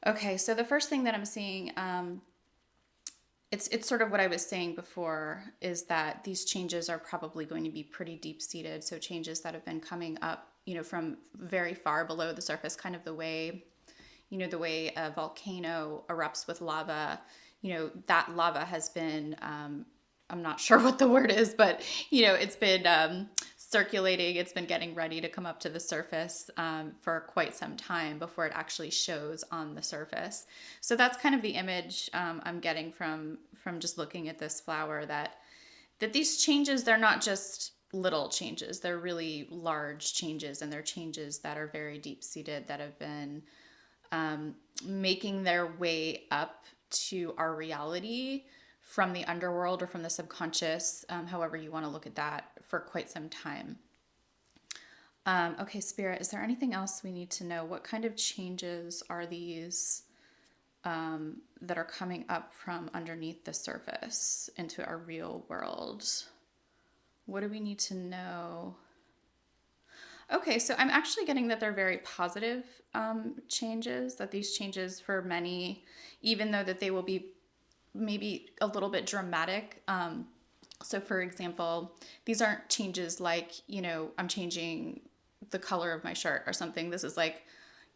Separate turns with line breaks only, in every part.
Okay, so the first thing that I'm seeing, it's sort of what I was saying before, is that these changes are probably going to be pretty deep seated. So changes that have been coming up, from very far below the surface, kind of the way a volcano erupts with lava. That lava has been, I'm not sure what the word is, but it's been circulating. It's been getting ready to come up to the surface for quite some time before it actually shows on the surface. So that's kind of the image I'm getting from just looking at this flower, that these changes, they're not just little changes, they're really large changes, and they're changes that are very deep seated, that have been making their way up to our reality from the underworld or from the subconscious, however you want to look at that, for quite some time. Okay, Spirit, is there anything else we need to know? What kind of changes are these that are coming up from underneath the surface into our real world? What do we need to know? Okay, so I'm actually getting that they're very positive changes, that these changes for many, even though that they will be maybe a little bit dramatic. So, for example, these aren't changes like, I'm changing the color of my shirt or something. This is like,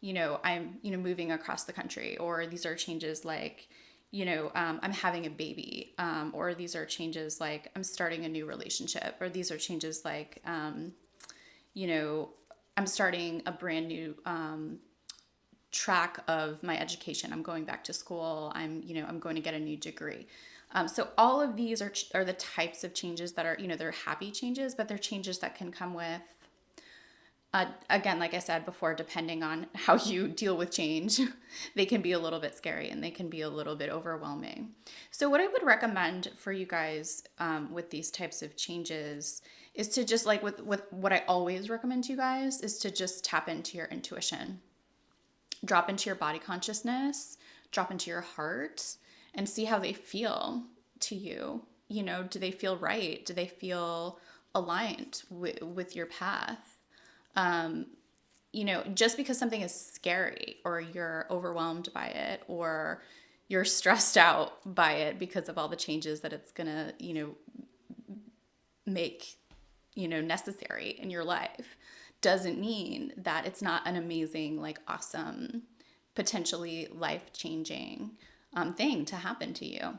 I'm, moving across the country, or these are changes like, I'm having a baby, or these are changes like I'm starting a new relationship, or these are changes like, you know, I'm starting a brand new track of my education. I'm going back to school. I'm going to get a new degree. So all of these are the types of changes that are, they're happy changes, but they're changes that can come with, again, like I said before, depending on how you deal with change, they can be a little bit scary and they can be a little bit overwhelming. So, what I would recommend for you guys with these types of changes is to just, like, with what I always recommend to you guys, is to just tap into your intuition, drop into your body consciousness, drop into your heart, and see how they feel to you. Do they feel right? Do they feel aligned with your path? Just because something is scary, or you're overwhelmed by it, or you're stressed out by it because of all the changes that it's going to, make, necessary in your life, doesn't mean that it's not an amazing, like, awesome, potentially life changing thing to happen to you.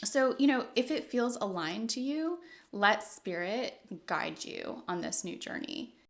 So, if it feels aligned to you, let spirit guide you on this new journey.